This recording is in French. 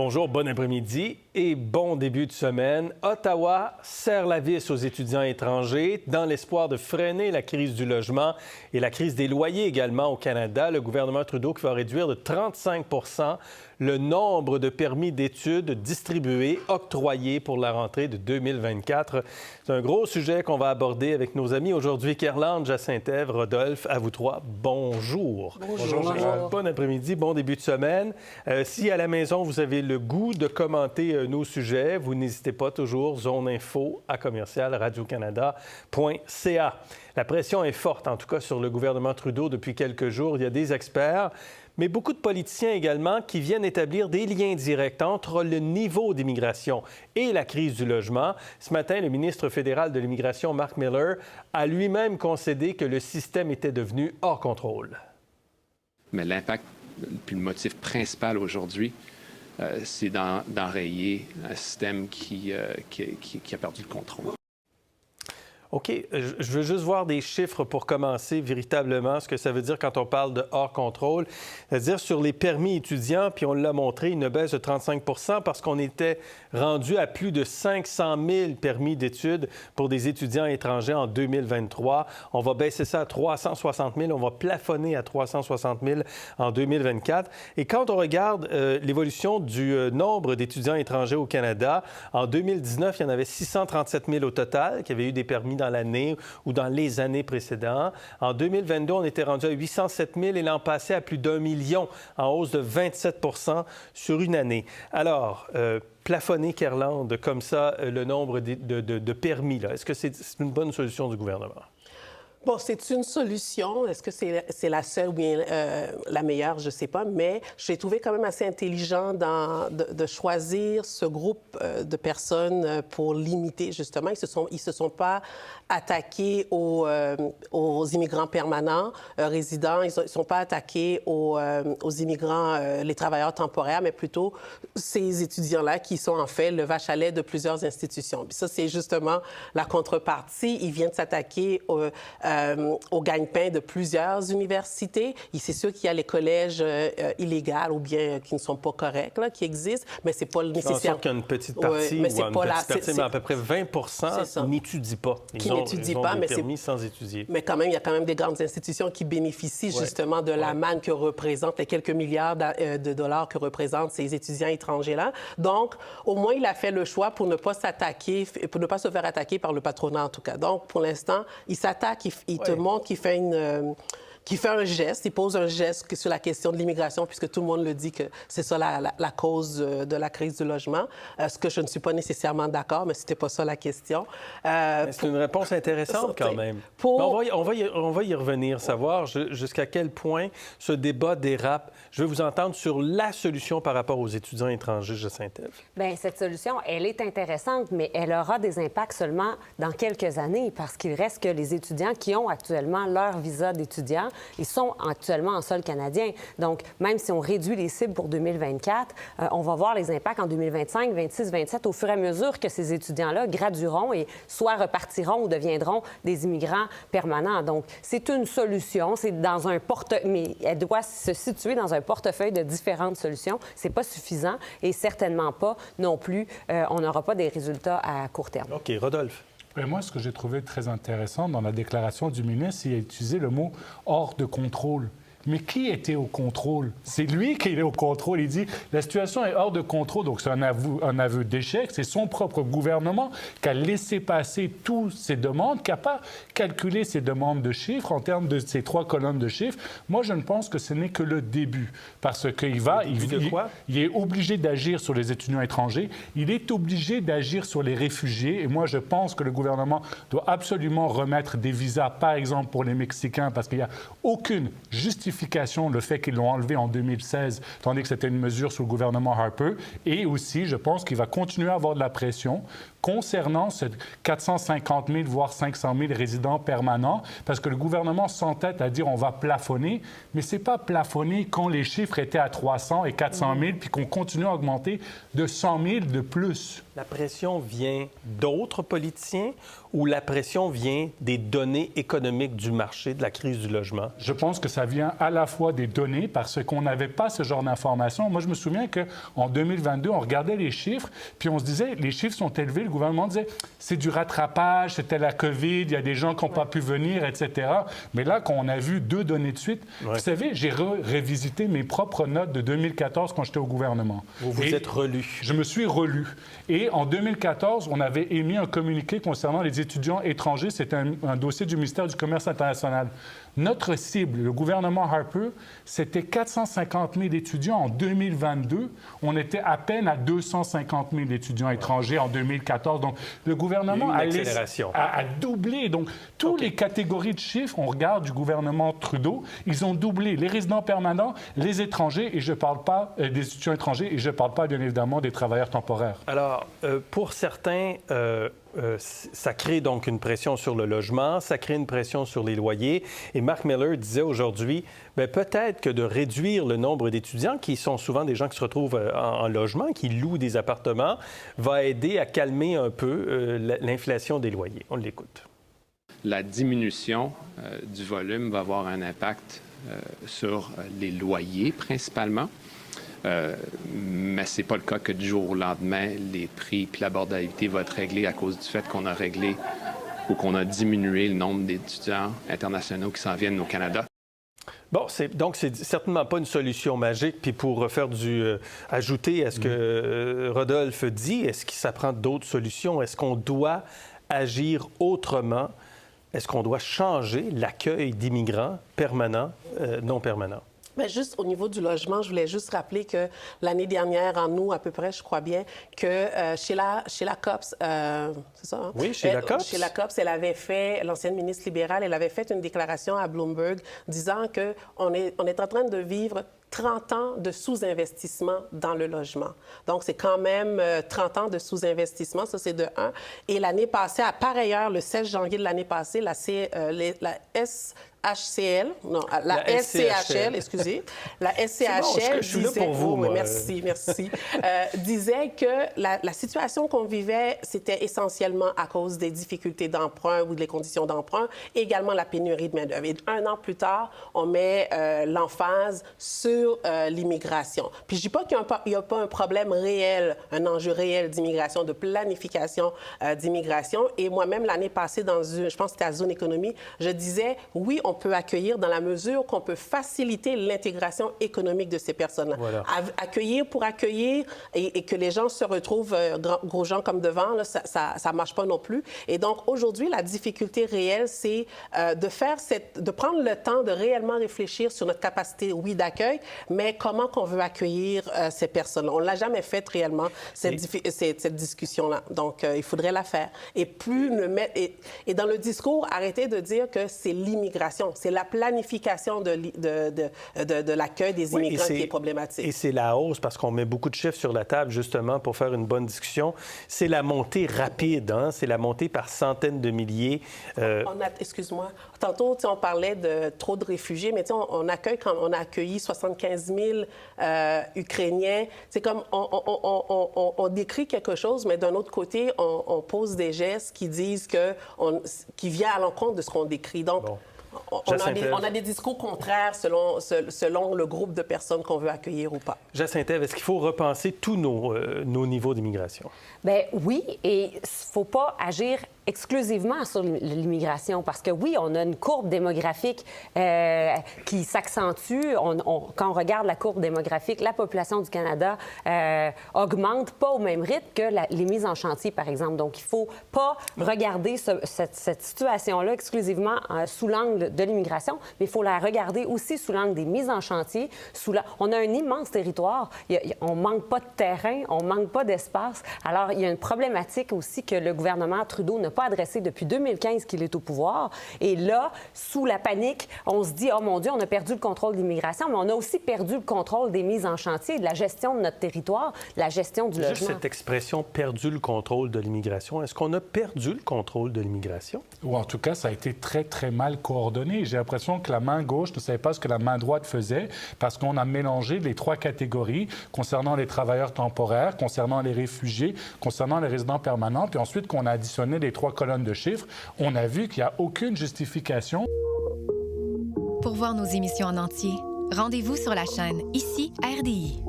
Bonjour, bon après-midi et bon début de semaine. Ottawa serre la vis aux étudiants étrangers dans l'espoir de freiner la crise du logement et la crise des loyers également au Canada. Le gouvernement Trudeau qui va réduire de 35 le nombre de permis d'études distribués, octroyés pour la rentrée de 2024. C'est un gros sujet qu'on va aborder avec nos amis aujourd'hui. Kerlande, Jacinthe-Ève, Rodolphe, à vous trois, bonjour. Bonjour. Bon après-midi, bon début de semaine. Si à la maison, vous avez le goût de commenter nos sujets, vous n'hésitez pas toujours, zoneinfo@radiocanada.ca. La pression est forte, en tout cas, sur le gouvernement Trudeau depuis quelques jours. Il y a des experts, mais beaucoup de politiciens également qui viennent établir des liens directs entre le niveau d'immigration et la crise du logement. Ce matin, le ministre fédéral de l'Immigration, Mark Miller, a lui-même concédé que le système était devenu hors contrôle. Mais l'impact, puis le motif principal aujourd'hui, c'est d'enrayer un système qui a perdu le contrôle. OK. Je veux juste voir des chiffres pour commencer véritablement ce que ça veut dire quand on parle de hors contrôle. C'est-à-dire sur les permis étudiants, puis on l'a montré, une baisse de 35 parce qu'on était rendu à plus de 500 000 permis d'études pour des étudiants étrangers en 2023. On va baisser ça à 360 000. On va plafonner à 360 000 en 2024. Et quand on regarde l'évolution du nombre d'étudiants étrangers au Canada, en 2019, il y en avait 637 000 au total qui avaient eu des permis dans l'année ou dans les années précédentes. En 2022, on était rendu à 807 000 et l'an passé à plus d'1 million, en hausse de 27 sur une année. Alors, plafonner, Kerlande, comme ça, le nombre de permis, là, est-ce que c'est une bonne solution du gouvernement? Bon, c'est une solution. Est-ce que c'est la seule ou bien la meilleure? Je ne sais pas. Mais j'ai trouvé quand même assez intelligent de choisir ce groupe de personnes pour limiter, justement. Ils se sont pas attaqués aux immigrants permanents, résidents. Ils ne sont pas attaqués aux immigrants, les travailleurs temporaires, mais plutôt ces étudiants-là qui sont en fait le vache à lait de plusieurs institutions. Puis ça, c'est justement la contrepartie. Ils viennent s'attaquer au gagne-pain de plusieurs universités. C'est sûr qu'il y a les collèges illégaux ou bien qui ne sont pas corrects, là, qui existent, mais c'est pas nécessaire. Je pense qu'il y a une petite partie, mais à peu près 20 n'étudient pas. Ils ont des permis sans étudier. Mais quand même, il y a quand même des grandes institutions qui bénéficient justement de la manne que représentent les quelques milliards de dollars que représentent ces étudiants étrangers-là. Donc, au moins, il a fait le choix pour ne pas se faire attaquer par le patronat, en tout cas. Donc, pour l'instant, il s'attaque, il te montre qu'il fait un geste, il pose un geste sur la question de l'immigration, puisque tout le monde le dit que c'est ça la cause de la crise du logement, ce que je ne suis pas nécessairement d'accord, mais c'était pas ça la question. C'est une réponse intéressante quand même. On va y revenir, savoir jusqu'à quel point ce débat dérape. Je veux vous entendre sur la solution par rapport aux étudiants étrangers, Jacinthe-Ève. Bien, cette solution, elle est intéressante, mais elle aura des impacts seulement dans quelques années, parce qu'il reste que les étudiants qui ont actuellement leur visa d'étudiant, ils sont actuellement en sol canadien. Donc, même si on réduit les cibles pour 2024, on va voir les impacts en 2025, 26, 27, au fur et à mesure que ces étudiants-là gradueront et soit repartiront ou deviendront des immigrants permanents. Donc, c'est une solution, c'est dans un mais elle doit se situer dans un portefeuille de différentes solutions. C'est pas suffisant et certainement pas non plus, on n'aura pas des résultats à court terme. OK. Rodolphe. Moi, ce que j'ai trouvé très intéressant dans la déclaration du ministre, il a utilisé le mot « hors de contrôle ». Mais qui était au contrôle? C'est lui qui est au contrôle. Il dit la situation est hors de contrôle, donc c'est un aveu d'échec. C'est son propre gouvernement qui a laissé passer toutes ces demandes, qui n'a pas calculé ces demandes de chiffres en termes de ces 3 colonnes de chiffres. Moi, je ne pense que ce n'est que le début, parce qu'il il est obligé d'agir sur les étudiants étrangers, il est obligé d'agir sur les réfugiés. Et moi, je pense que le gouvernement doit absolument remettre des visas, par exemple pour les Mexicains, parce qu'il n'y a aucune justification le fait qu'ils l'ont enlevé en 2016, tandis que c'était une mesure sous le gouvernement Harper. Et aussi, je pense qu'il va continuer à avoir de la pression concernant ces 450 000, voire 500 000 résidents permanents, parce que le gouvernement s'entête à dire on va plafonner, mais ce n'est pas plafonner quand les chiffres étaient à 300 et 400 000, puis qu'on continue à augmenter de 100 000 de plus. La pression vient d'autres politiciens ou la pression vient des données économiques du marché, de la crise du logement? Je pense que ça vient à la fois des données, parce qu'on n'avait pas ce genre d'informations. Moi, je me souviens qu'en 2022, on regardait les chiffres, puis on se disait, les chiffres sont élevés. Le gouvernement disait, c'est du rattrapage, c'était la COVID, il y a des gens qui n'ont pas pu venir, etc. Mais là, quand on a vu 2 données de suite, vous savez, j'ai révisité mes propres notes de 2014 quand j'étais au gouvernement. Vous vous êtes relu. Je me suis relu. Et en 2014, on avait émis un communiqué concernant les étudiants étrangers. C'était un dossier du ministère du Commerce international. Notre cible, le gouvernement Harper, c'était 450 000 étudiants en 2022. On était à peine à 250 000 étudiants étrangers en 2014. Donc, le gouvernement a doublé. Donc, toutes les catégories de chiffres, on regarde du gouvernement Trudeau, ils ont doublé les résidents permanents, les étrangers, et je ne parle pas des étudiants étrangers, et je ne parle pas, bien évidemment, des travailleurs temporaires. Alors, pour certains, ça crée donc une pression sur le logement, ça crée une pression sur les loyers. Et Mark Miller disait aujourd'hui, peut-être que de réduire le nombre d'étudiants, qui sont souvent des gens qui se retrouvent en logement, qui louent des appartements, va aider à calmer un peu l'inflation des loyers. On l'écoute. La diminution du volume va avoir un impact sur les loyers principalement. Mais ce n'est pas le cas que du jour au lendemain, les prix et l'abordabilité vont être réglés à cause du fait qu'on a réglé ou qu'on a diminué le nombre d'étudiants internationaux qui s'en viennent au Canada. Bon, donc c'est certainement pas une solution magique. Puis pour ajouter à ce que Rodolphe dit, est-ce que ça prend d'autres solutions? Est-ce qu'on doit agir autrement? Est-ce qu'on doit changer l'accueil d'immigrants permanents, non permanents? Bien, juste au niveau du logement, je voulais juste rappeler que l'année dernière, en août à peu près, je crois bien, que chez la COPS, c'est ça? Hein? Oui, chez la COPS. Chez la COPS, l'ancienne ministre libérale, elle avait fait une déclaration à Bloomberg disant qu'on est en train de vivre 30 ans de sous-investissement dans le logement. Donc, c'est quand même 30 ans de sous-investissement, ça c'est de 1. Et l'année passée, à pareille heure, le 16 janvier de l'année passée, la SCHL, excusez, la SCHL bon, je suis là pour vous, moi. Merci, disait que la situation qu'on vivait, c'était essentiellement à cause des difficultés d'emprunt ou des conditions d'emprunt, également la pénurie de main-d'œuvre. Et 1 an plus tard, on met l'emphase sur l'immigration. Puis je dis pas qu'il n'y a pas un problème réel, un enjeu réel d'immigration, de planification d'immigration. Et moi-même, l'année passée, je pense que c'était à Zone Économie, je disais, oui, on peut accueillir dans la mesure qu'on peut faciliter l'intégration économique de ces personnes-là. Voilà. Accueillir pour accueillir et que les gens se retrouvent gros gens comme devant, là, ça marche pas non plus. Et donc, aujourd'hui, la difficulté réelle, c'est de prendre le temps de réellement réfléchir sur notre capacité, oui, d'accueil, mais comment qu'on veut accueillir ces personnes-là. On ne l'a jamais faite réellement, cette discussion-là. Donc, il faudrait la faire. Et et dans le discours, arrêtez de dire que c'est l'immigration. C'est la planification de l'accueil des immigrants qui est problématique. Et c'est la hausse, parce qu'on met beaucoup de chiffres sur la table, justement, pour faire une bonne discussion. C'est la montée rapide, hein? C'est la montée par centaines de milliers. Excuse-moi. Tantôt, on parlait de trop de réfugiés, mais on a accueilli 75 000 Ukrainiens. C'est comme on décrit quelque chose, mais d'un autre côté, on pose des gestes qui disent qui viennent à l'encontre de ce qu'on décrit. Donc, bon. On a des discours contraires selon le groupe de personnes qu'on veut accueillir ou pas. Jacinthe, est-ce qu'il faut repenser tous nos niveaux d'immigration? Bien oui, et il ne faut pas agir exclusivement sur l'immigration, parce que oui, on a une courbe démographique qui s'accentue. Quand on regarde la courbe démographique, la population du Canada augmente pas au même rythme que les mises en chantier, par exemple. Donc, il ne faut pas regarder cette situation-là exclusivement sous l'angle de l'immigration, mais il faut la regarder aussi sous l'angle des mises en chantier. On a un immense territoire. On ne manque pas de terrain, on ne manque pas d'espace. Alors, il y a une problématique aussi que le gouvernement Trudeau n'a pas pas adressé depuis 2015 qu'il est au pouvoir. Et là, sous la panique, on se dit, oh mon Dieu, on a perdu le contrôle de l'immigration, mais on a aussi perdu le contrôle des mises en chantier, de la gestion de notre territoire, de la gestion du logement. Juste cette expression « perdu le contrôle de l'immigration », est-ce qu'on a perdu le contrôle de l'immigration? Ou en tout cas, ça a été très, très mal coordonné. J'ai l'impression que la main gauche ne savait pas ce que la main droite faisait parce qu'on a mélangé les trois catégories concernant les travailleurs temporaires, concernant les réfugiés, concernant les résidents permanents. Puis ensuite, qu'on a additionné les trois colonnes de chiffres, on a vu qu'il n'y a aucune justification. Pour voir nos émissions en entier, rendez-vous sur la chaîne Ici RDI.